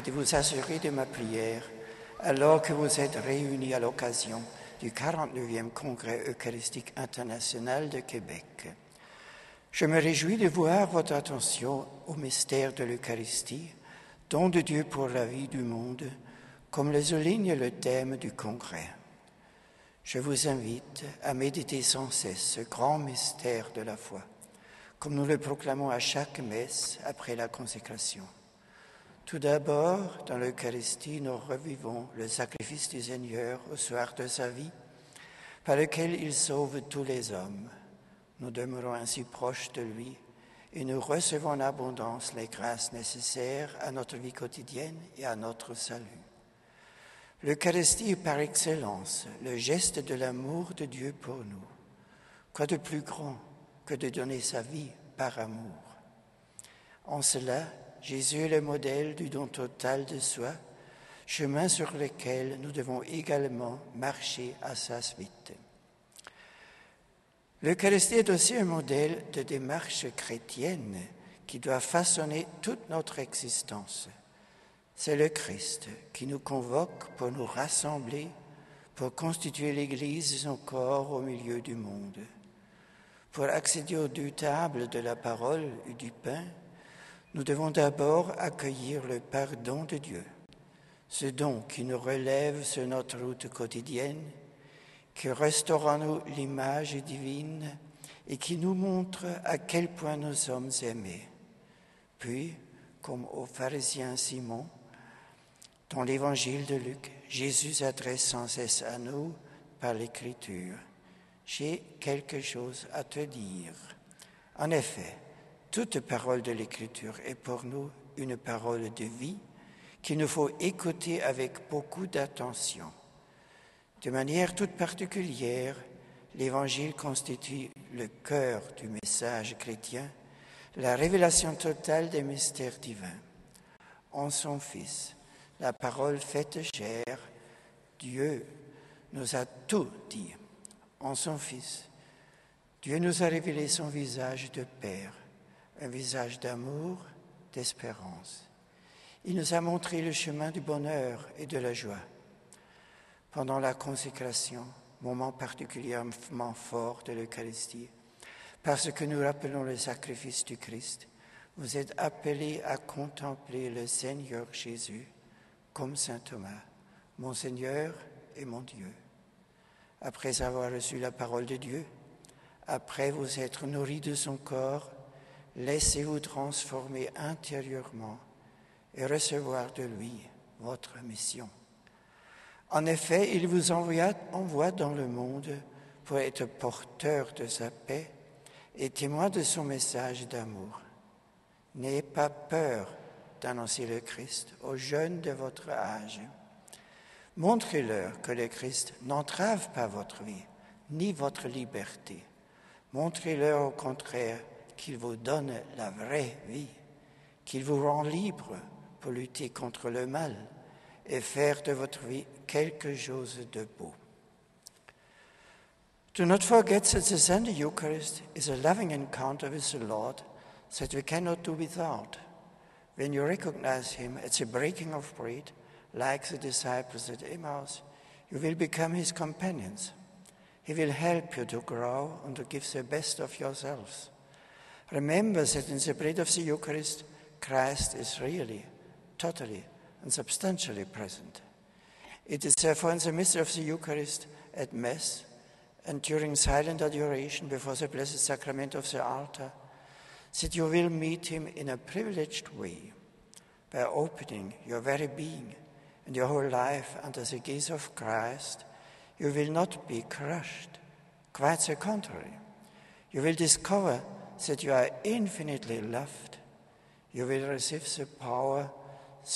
de vous assurer de ma prière alors que vous êtes réunis à l'occasion du 49e Congrès eucharistique international de Québec. Je me réjouis de voir votre attention au mystère de l'Eucharistie, don de Dieu pour la vie du monde, comme le souligne le thème du Congrès. Je vous invite à méditer sans cesse ce grand mystère de la foi, comme nous le proclamons à chaque messe après la consécration. Tout d'abord, dans l'Eucharistie, nous revivons le sacrifice du Seigneur au soir de sa vie, par lequel il sauve tous les hommes. Nous demeurons ainsi proches de lui et nous recevons en abondance les grâces nécessaires à notre vie quotidienne et à notre salut. L'Eucharistie est par excellence le geste de l'amour de Dieu pour nous. Quoi de plus grand que de donner sa vie par amour? En cela, Jésus est le modèle du don total de soi, chemin sur lequel nous devons également marcher à sa suite. L'Eucharistie est aussi un modèle de démarche chrétienne qui doit façonner toute notre existence. C'est le Christ qui nous convoque pour nous rassembler, pour constituer l'Église et son corps au milieu du monde. Pour accéder aux deux tables de la parole et du pain, nous devons d'abord accueillir le pardon de Dieu, ce don qui nous relève sur notre route quotidienne, qui restaure en nous l'image divine et qui nous montre à quel point nous sommes aimés. Puis, comme au pharisien Simon, dans l'évangile de Luc, Jésus s'adresse sans cesse à nous par l'Écriture. J'ai quelque chose à te dire. En effet, toute parole de l'Écriture est pour nous une parole de vie qu'il nous faut écouter avec beaucoup d'attention. De manière toute particulière, l'Évangile constitue le cœur du message chrétien, la révélation totale des mystères divins. En son Fils, la parole faite chair, Dieu nous a tout dit. En son Fils, Dieu nous a révélé son visage de Père, un visage d'amour, d'espérance. Il nous a montré le chemin du bonheur et de la joie. Pendant la consécration, moment particulièrement fort de l'Eucharistie, parce que nous rappelons le sacrifice du Christ, vous êtes appelés à contempler le Seigneur Jésus, comme saint Thomas, mon Seigneur et mon Dieu. Après avoir reçu la parole de Dieu, après vous être nourris de son corps, laissez-vous transformer intérieurement et recevoir de lui votre mission. En effet, il vous envoie dans le monde pour être porteur de sa paix et témoin de son message d'amour. N'ayez pas peur d'annoncer le Christ aux jeunes de votre âge. Montrez-leur que le Christ n'entrave pas votre vie, ni votre liberté. Montrez-leur au contraire qu'il vous donne la vraie vie, qu'il vous rend libre pour lutter contre le mal et faire de votre vie quelque chose de beau. Do not forget that the Sunday Eucharist is a loving encounter with the Lord that we cannot do without. When you recognize him at the breaking of bread, like the disciples at Emmaus, you will become his companions. He will help you to grow and to give the best of yourselves. Remember that in the bread of the Eucharist, Christ is really, totally, and substantially present. It is therefore in the midst of the Eucharist, at Mass, and during silent adoration before the Blessed Sacrament of the altar, that you will meet him in a privileged way, by opening your very being and your whole life under the gaze of Christ. You will not be crushed, quite the contrary. You will discover that you are infinitely loved. You will receive the power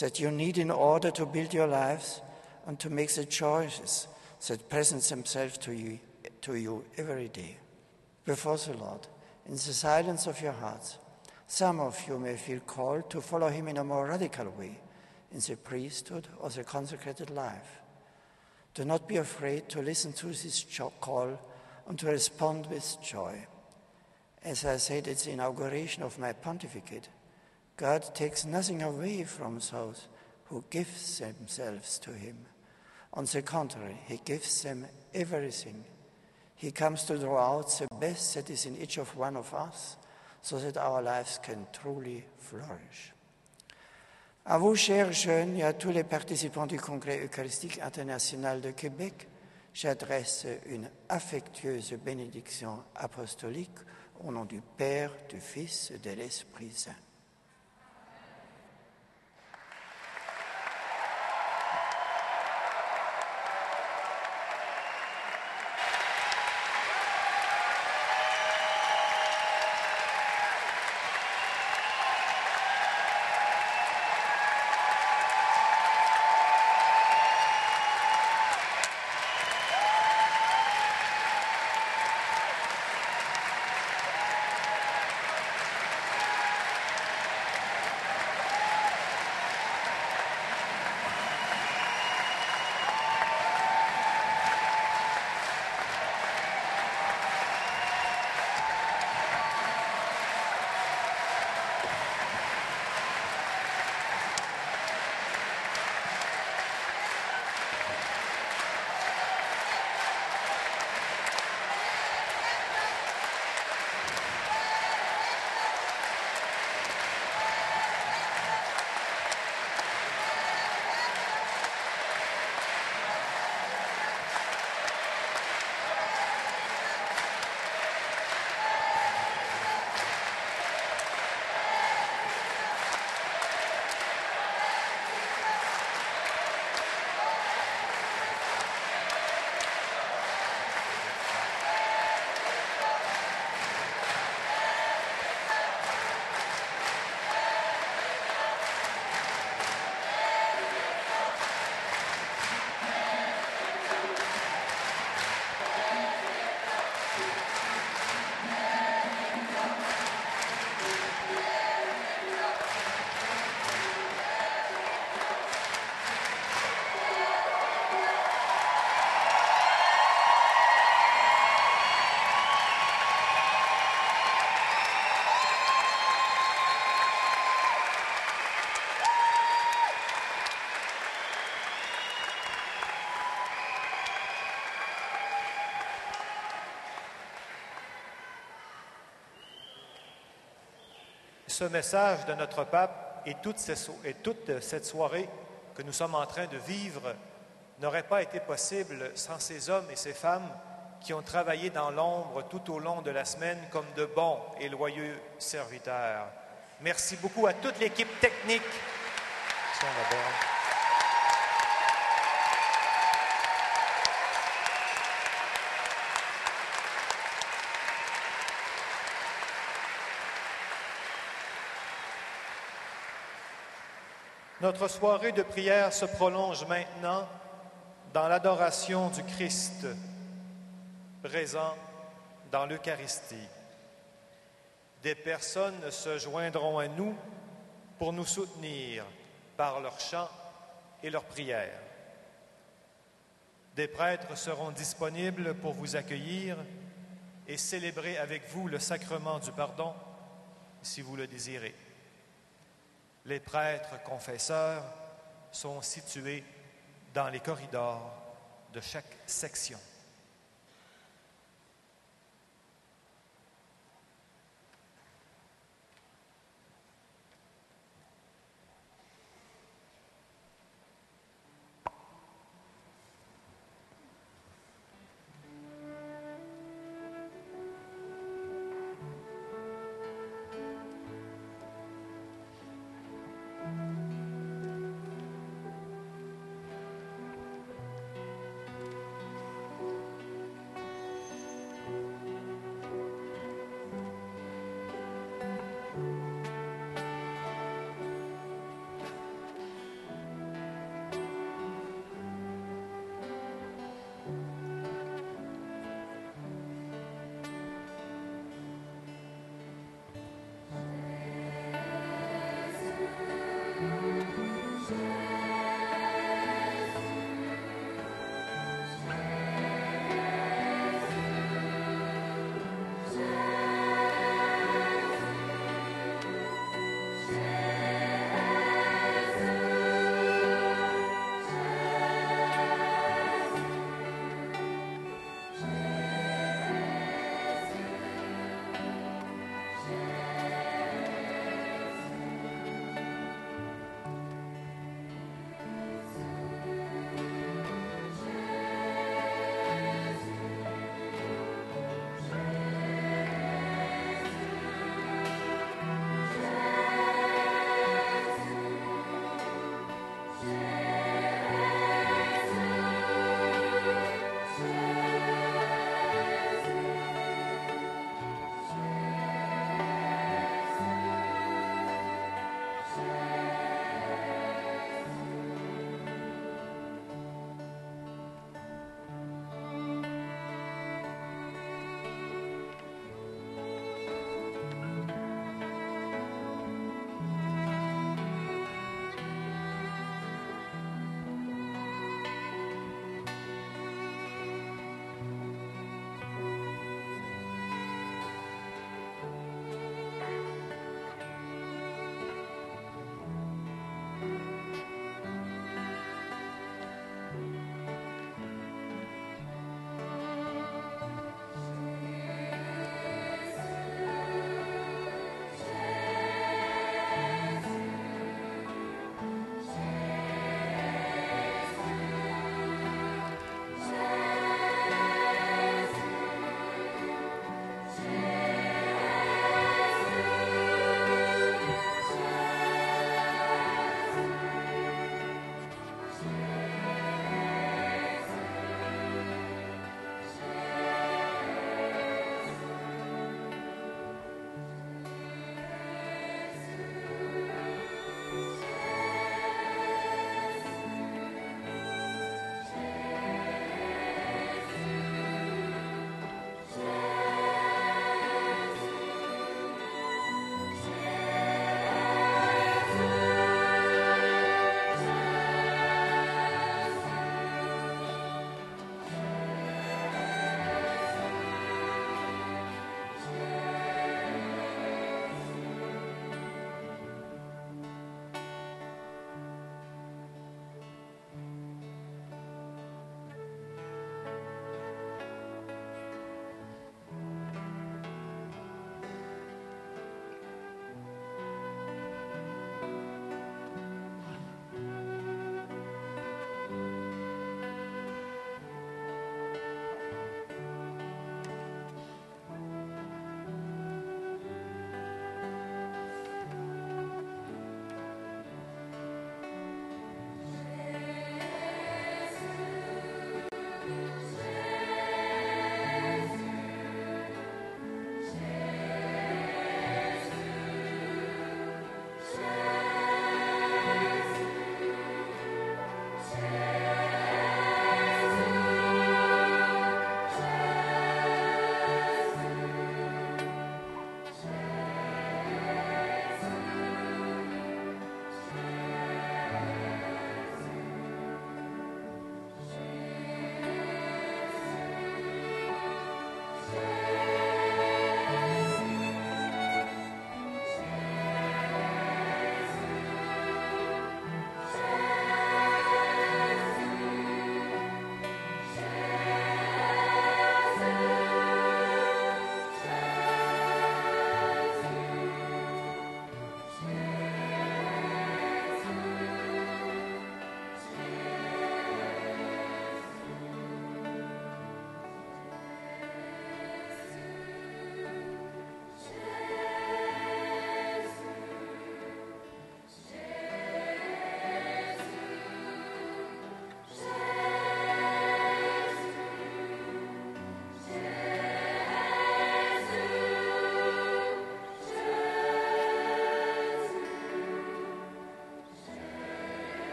that you need in order to build your lives and to make the choices that present themselves to you every day. Before the Lord, in the silence of your hearts, some of you may feel called to follow him in a more radical way, in the priesthood or the consecrated life. Do not be afraid to listen to this call and to respond with joy. As I said at the inauguration of my pontificate, God takes nothing away from those who gives themselves to him. On the contrary, he gives them everything. He comes to draw out the best that is in each of one of us, so that our lives can truly flourish. À vous, chers jeunes, et à tous les participants du Congrès eucharistique international de Québec, j'adresse une affectueuse bénédiction apostolique au nom du Père, du Fils et de l'Esprit Saint. Ce message de notre pape et toute cette soirée que nous sommes en train de vivre n'aurait pas été possible sans ces hommes et ces femmes qui ont travaillé dans l'ombre tout au long de la semaine comme de bons et loyaux serviteurs. Merci beaucoup à toute l'équipe technique. Notre soirée de prière se prolonge maintenant dans l'adoration du Christ présent dans l'Eucharistie. Des personnes se joindront à nous pour nous soutenir par leurs chants et leurs prières. Des prêtres seront disponibles pour vous accueillir et célébrer avec vous le sacrement du pardon si vous le désirez. Les prêtres confesseurs sont situés dans les corridors de chaque section.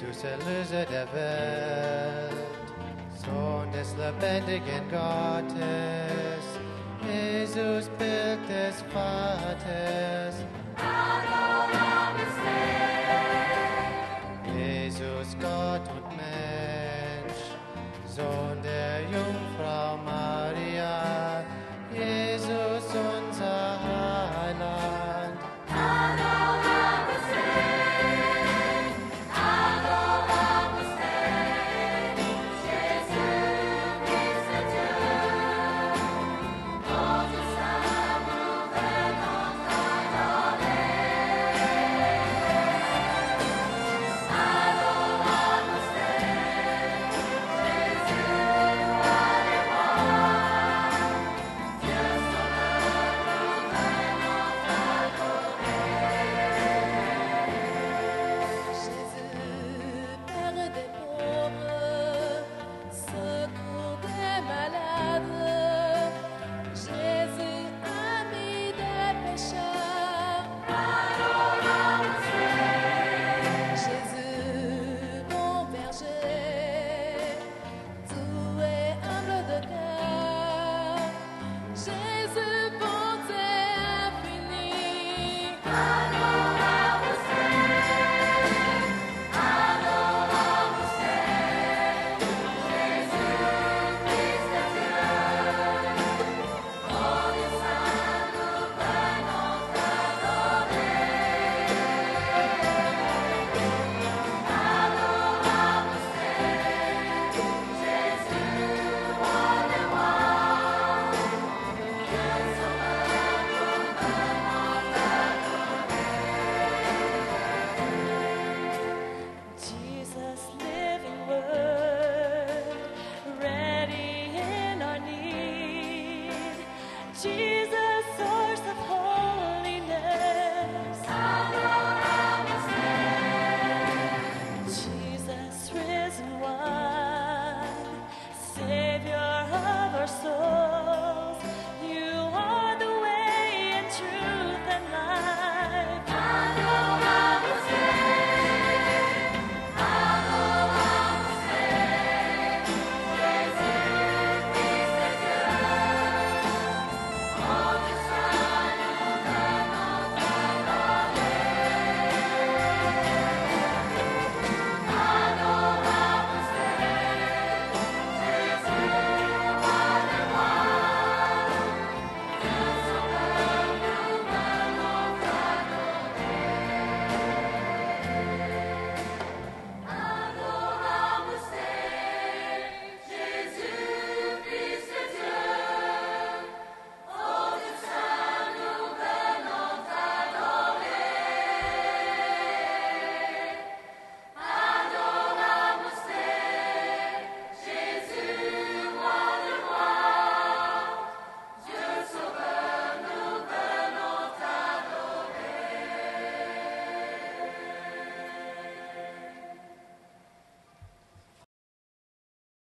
Jesus erlöse der Welt, Sohn des lebendigen Gottes, Jesus Bild des Vaters, Jesus Gott und Mensch, Sohn der